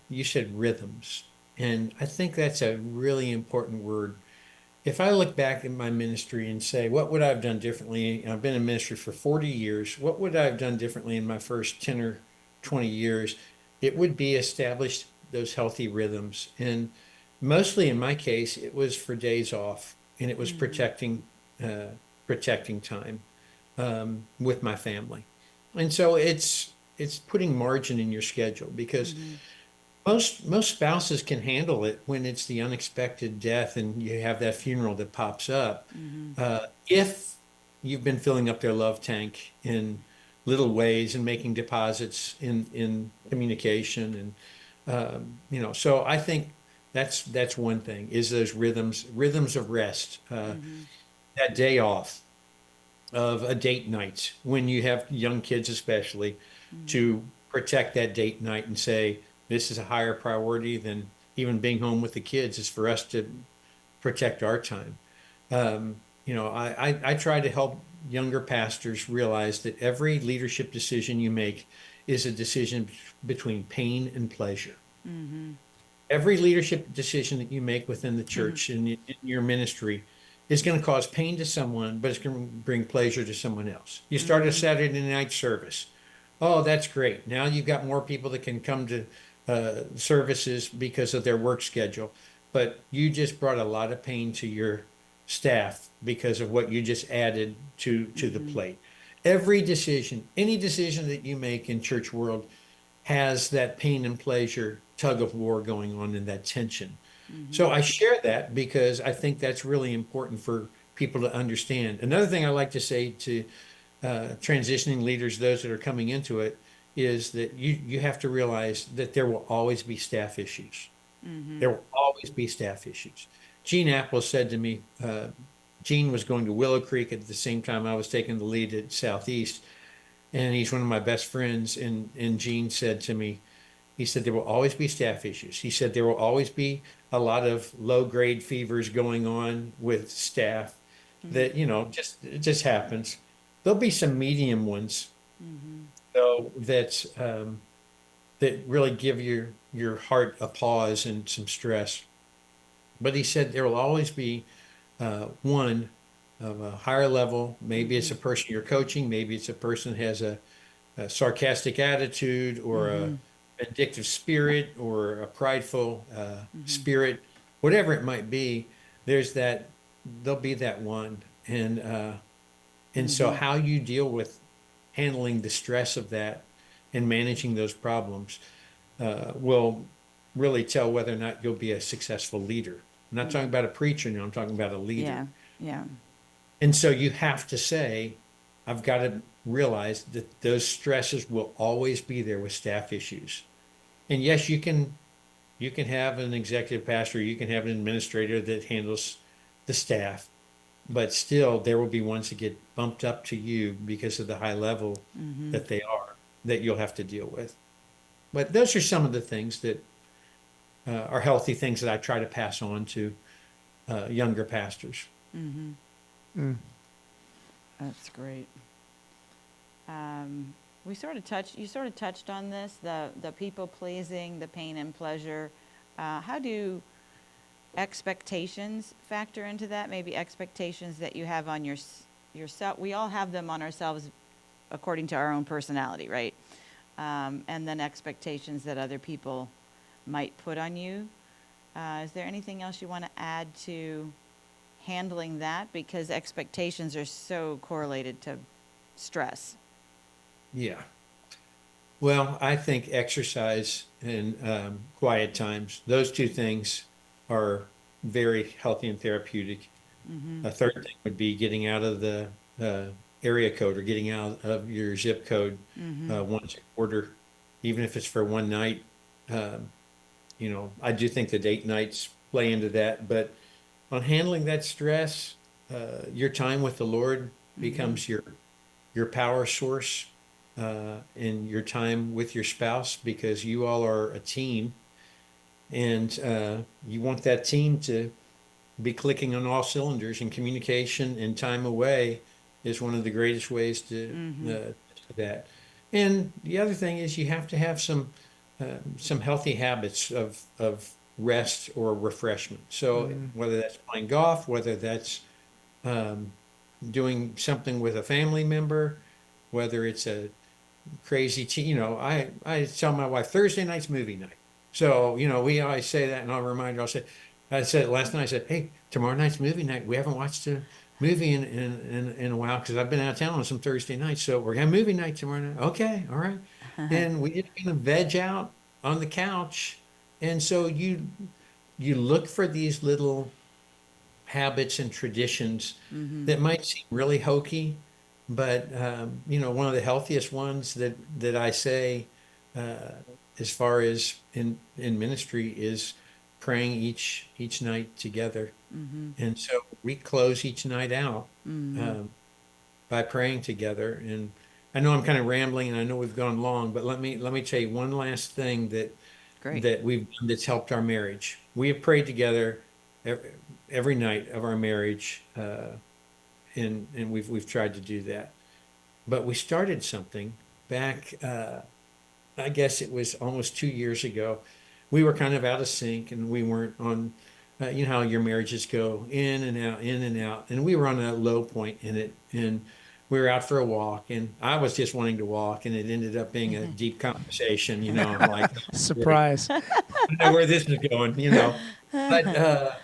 You said rhythms, and I think that's a really important word. If I look back at my ministry and say, what would I have done differently? I've been in ministry for 40 years. What would I have done differently in my first 10 or 20 years? It would be established those healthy rhythms. And mostly in my case, it was for days off and it was Mm. protecting time with my family. And so it's putting margin in your schedule because Mhm. most spouses can handle it when it's the unexpected death and you have that funeral that pops up. Mhm. If you've been filling up their love tank in little ways and making deposits in communication so I think that's one thing is those rhythms of rest, Mhm. that day off of a date night when you have young kids, especially, Mhm. to protect that date night and say, this is a higher priority than even being home with the kids is for us to protect our time. I try to help younger pastors realize that every leadership decision you make is a decision between pain and pleasure. Mhm. Every leadership decision that you make within the Mhm. church and in your ministry is going to cause pain to someone, but it's going to bring pleasure to someone else. You start a Mhm. Saturday night service. Oh, that's great. Now you've got more people that can come to services because of their work schedule, but you just brought a lot of pain to your staff because of what you just added to the Mhm. plate. Every decision, any decision that you make in church world has that pain and pleasure tug of war going on in that tension. So Mhm. I share that because I think that's really important for people to understand. Another thing I like to say to transitioning leaders, those that are coming into it, is that you have to realize that there will always be staff issues. Mhm. There will always be staff issues. Gene Apple said to me, Gene was going to Willow Creek at the same time I was taking the lead at Southeast, and he's one of my best friends. And Gene said to me, he said there will always be staff issues. He said there will always be a lot of low grade fevers going on with staff Mhm. that, just it just happens. There'll be some medium ones, So that really give your heart a pause and some stress. But he said there will always be one of a higher level. Maybe it's a person you're coaching. Maybe it's a person that has a sarcastic attitude or a vindictive spirit or a prideful spirit, whatever it might be. There's that. There'll be that one, and so how you deal with handling the stress of that and managing those problems will really tell whether or not you'll be a successful leader. I'm not talking about a preacher now, I'm talking about a leader. Yeah. Yeah. And so you have to say, I've got to realize that those stresses will always be there with staff issues. And yes, you can have an executive pastor, you can have an administrator that handles the staff, but still there will be ones that get bumped up to you because of the high level that they are, that you'll have to deal with. But those are some of the things that are healthy things that I try to pass on to younger pastors. That's great. We sort of touched. You sort of touched on this, the people pleasing, the pain and pleasure. How do expectations factor into that? Maybe expectations that you have on yourself. We all have them on ourselves according to our own personality, right? And then expectations that other people might put on you. Is there anything else you want to add to handling that? Because expectations are so correlated to stress. Yeah. Well, I think exercise and quiet times, those two things are very healthy and therapeutic. A third thing would be getting out of the area code or getting out of your zip code once a quarter, even if it's for one night. Um, I do think the date nights play into that, but on handling that stress, your time with the Lord becomes your power source, and your time with your spouse because you all are a team, and you want that team to be clicking on all cylinders. And communication and time away is one of the greatest ways to do that. And the other thing is you have to have some healthy habits of rest or refreshment. So whether that's playing golf, whether that's um, doing something with a family member, whether it's a crazy I tell my wife Thursday night's movie night. So we always say that, and I'll remind her. I said it last night. I said, hey, tomorrow night's movie night. We haven't watched a movie in a while because I've been out of town on some Thursday nights. So we're having movie night tomorrow night. Okay, all right. And we just kind of veg out on the couch. And so you look for these little habits and traditions that might seem really hokey, but one of the healthiest ones that I say, uh, as far as in ministry, is praying each night together. And so we close each night out by praying together. And I know I'm kind of rambling, and I know we've gone long, but let me tell you one last thing Great. that we've done that's helped our marriage. We have prayed together every night of our marriage, and we've tried to do that. But we started something back, I guess it was almost 2 years ago. We were kind of out of sync, and we weren't on, how your marriages go in and out, in and out. And we were on a low point in it, and we were out for a walk, and I was just wanting to walk, and it ended up being a deep conversation. I'm like, Surprise. I know where this is going. But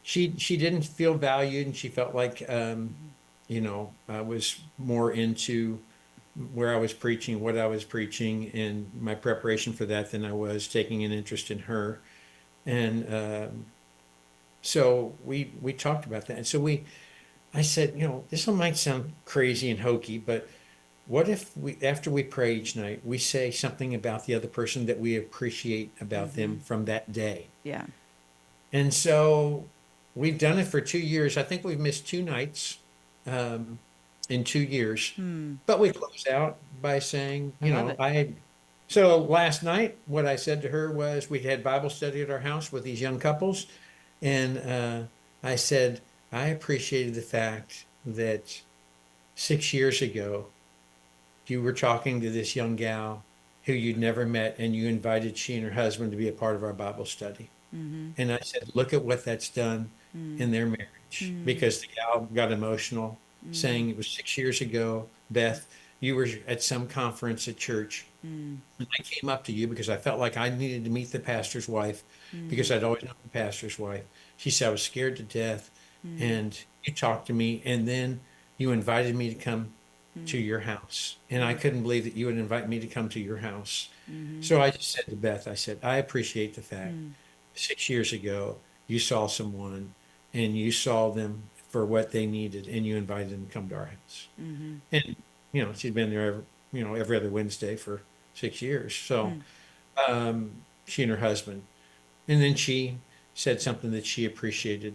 she didn't feel valued, and she felt like I was more into where I was preaching, what I was preaching, and my preparation for that than I was taking an interest in her. And so we talked about that. And so I said, this one might sound crazy and hokey, but what if after we pray each night, we say something about the other person that we appreciate about them from that day? Yeah. And so we've done it for 2 years. I think we've missed two nights um, in 2 years. But we close out by saying, I love it. so last night, what I said to her was we had Bible study at our house with these young couples. And I said, I appreciated the fact that 6 years ago, you were talking to this young gal who you'd never met, and you invited she and her husband to be a part of our Bible study. And I said, look at what that's done in their marriage. Because the gal got emotional, saying it was 6 years ago, Beth, you were at some conference at church. And I came up to you because I felt like I needed to meet the pastor's wife because I'd always known the pastor's wife. She said, I was scared to death. And you talked to me, and then you invited me to come to your house. And I couldn't believe that you would invite me to come to your house. So I just said to Beth, I said, I appreciate the fact 6 years ago you saw someone and you saw them for what they needed and you invited them to come to our house. And, she'd been there every other Wednesday for 6 years. So she and her husband. And then she said something that she appreciated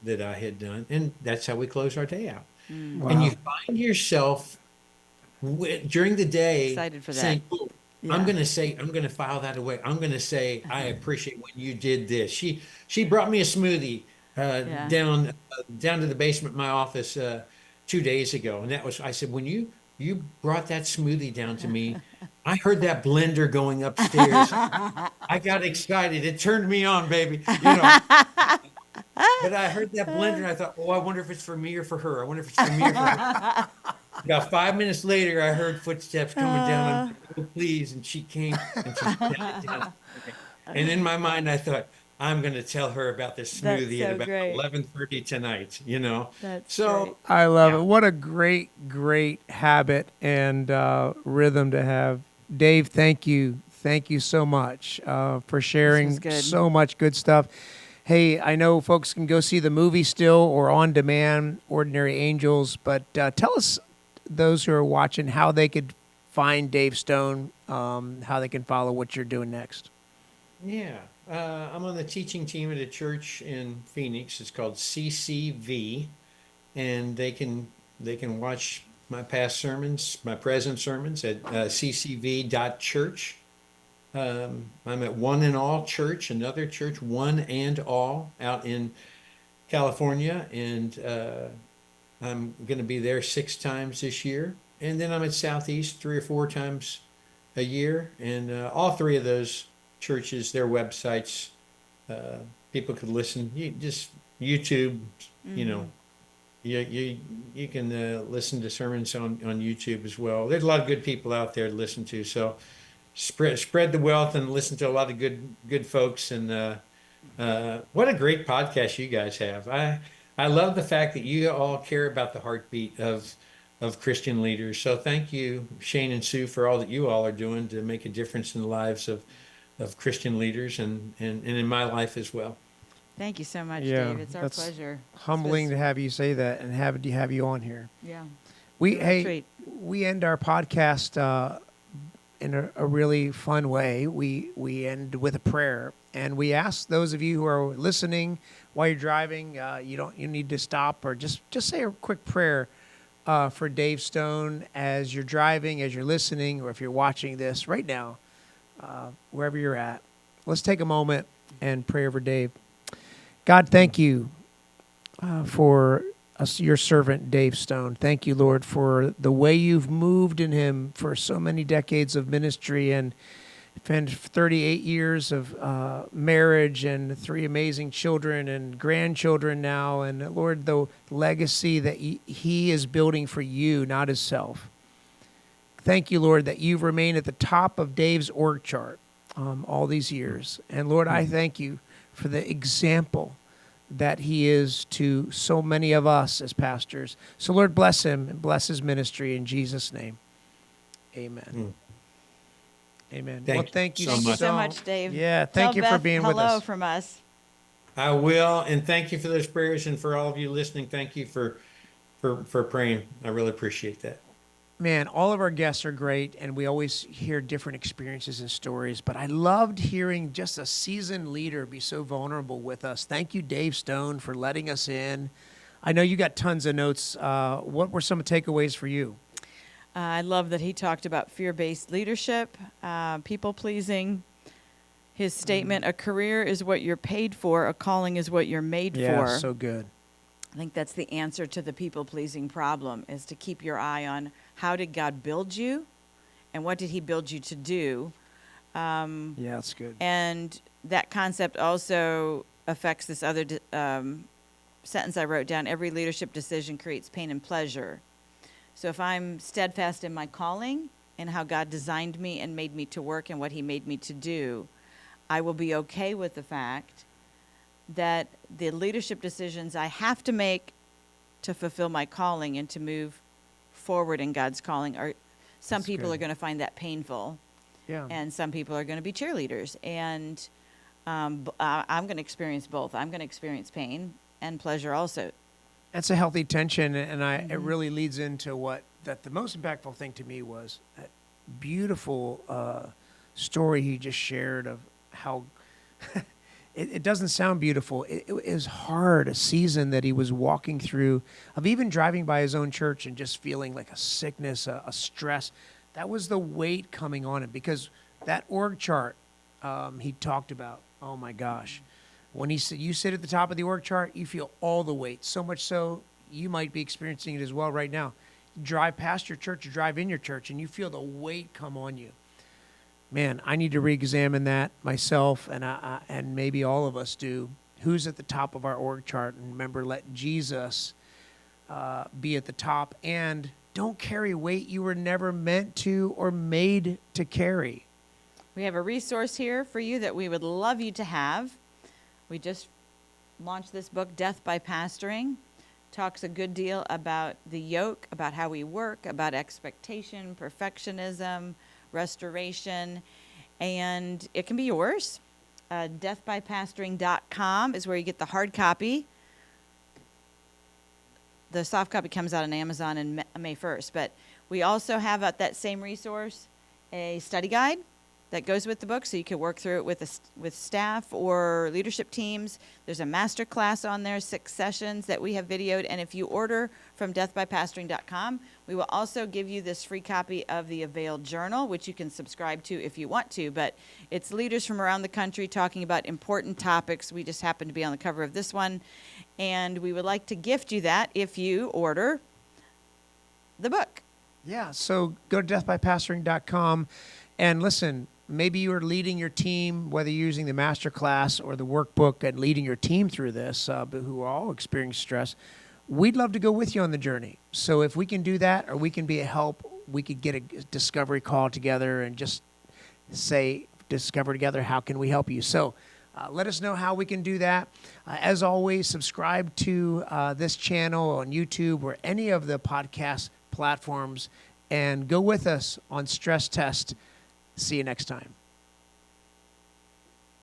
that I had done. And that's how we close our day out. Wow. And you find yourself during the day Excited for that. saying, "Oh, Yeah. I'm going to file that away. I'm going to say, I appreciate when you did this." She brought me a smoothie Yeah. down to the basement of my office 2 days ago. And I said, when you brought that smoothie down to me, I heard that blender going upstairs. I got excited. It turned me on, baby. But I heard that blender and I thought, oh, I wonder if it's for me or for her. I wonder if it's for me or for her. About 5 minutes later, I heard footsteps coming down. I'm like, oh, please. And she came and she sat it down. And in my mind, I thought, I'm going to tell her about this That's smoothie so at about great. 11:30 tonight, That's So great. I love Yeah. it. What a great, great habit and rhythm to have. Dave, thank you. Thank you so much for sharing good. so much good stuff. Hey, I know folks can go see the movie still or on demand, Ordinary Angels, but tell us, those who are watching, how they could find Dave Stone, how they can follow what you're doing next. Yeah, I'm on the teaching team at a church in Phoenix. It's called CCV, and they can watch my past sermons, my present sermons at ccv.church. I'm at One and All Church, another church, One and All, out in California, and I'm going to be there 6 times this year. And then I'm at Southeast 3 or 4 times a year, and all 3 of those churches, their websites, people could listen. You just YouTube, you can listen to sermons on YouTube as well. There's a lot of good people out there to listen to, so spread the wealth and listen to a lot of good folks. And what a great podcast you guys have. I love the fact that you all care about the heartbeat of Christian leaders. So thank you, Shane and Sue, for all that you all are doing to make a difference in the lives of Christian leaders and in my life as well. Thank you so much, Yeah, Dave. It's our that's pleasure. Humbling This to was- have you say that and have you on here. Yeah. We Real treat. we end our podcast in a really fun way. We end with a prayer, and we ask those of you who are listening while you're driving, you need to stop or just say a quick prayer for Dave Stone as you're driving, as you're listening, or if you're watching this right now, wherever you're at. Let's take a moment and pray over Dave. God, thank you for your servant, Dave Stone. Thank you, Lord, for the way you've moved in him for so many decades of ministry and 38 years of marriage and 3 amazing children and grandchildren now. And Lord, the legacy that he is building for you, not himself. Thank you, Lord, that you've remained at the top of Dave's org chart all these years. And Lord, I thank you for the example that he is to so many of us as pastors. So Lord, bless him and bless his ministry in Jesus' name. Amen. Amen. Thank you so much. So much, Dave. Yeah, Tell thank you for Beth being with hello us. from us. I will, and thank you for those prayers, and for all of you listening, thank you for praying. I really appreciate that. Man, all of our guests are great, and we always hear different experiences and stories, but I loved hearing just a seasoned leader be so vulnerable with us. Thank you, Dave Stone, for letting us in. I know you got tons of notes. What were some takeaways for you? I love that he talked about fear-based leadership, people-pleasing. His statement, a career is what you're paid for, a calling is what you're made Yeah, for. so good. I think that's the answer to the people-pleasing problem, is to keep your eye on how did God build you and what did he build you to do. Yeah, that's good. And that concept also affects this other sentence I wrote down: every leadership decision creates pain and pleasure. So if I'm steadfast in my calling and how God designed me and made me to work and what he made me to do, I will be okay with the fact that the leadership decisions I have to make to fulfill my calling and to move forward in God's calling are, some That's people good. are going to find that painful, Yeah. and some people are going to be cheerleaders. And I'm going to experience both. I'm going to experience pain and pleasure also. That's a healthy tension, and it really leads into what that the most impactful thing to me was that beautiful story he just shared of how it doesn't sound beautiful. It is hard, a season that he was walking through, of even driving by his own church and just feeling like a sickness, a stress. That was the weight coming on him, because that org chart he talked about, oh my gosh. When he said, you sit at the top of the org chart, you feel all the weight. So much so, you might be experiencing it as well right now. Drive past your church, or drive in your church, and you feel the weight come on you. Man, I need to re-examine that myself, and maybe all of us do. Who's at the top of our org chart? And remember, let Jesus be at the top, and don't carry weight you were never meant to or made to carry. We have a resource here for you that we would love you to have. We just launched this book, Death by Pastoring. Talks a good deal about the yoke, about how we work, about expectation, perfectionism, restoration, and it can be yours. Deathbypastoring.com is where you get the hard copy. The soft copy comes out on Amazon on May 1st, but we also have at that same resource a study guide that goes with the book, so you can work through it with staff or leadership teams. There's a master class on there, 6 sessions that we have videoed. And if you order from deathbypastoring.com, we will also give you this free copy of the Availed Journal, which you can subscribe to if you want to. But it's leaders from around the country talking about important topics. We just happen to be on the cover of this one. And we would like to gift you that if you order the book. Yeah, so go to deathbypastoring.com, and listen, maybe you are leading your team, whether you're using the master class or the workbook and leading your team through this, but who are all experiencing stress. We'd love to go with you on the journey. So if we can do that, or we can be a help, we could get a discovery call together and just say, discover together, how can we help you? So let us know how we can do that. As always, subscribe to this channel on YouTube or any of the podcast platforms, and go with us on Stress Test. See you next time.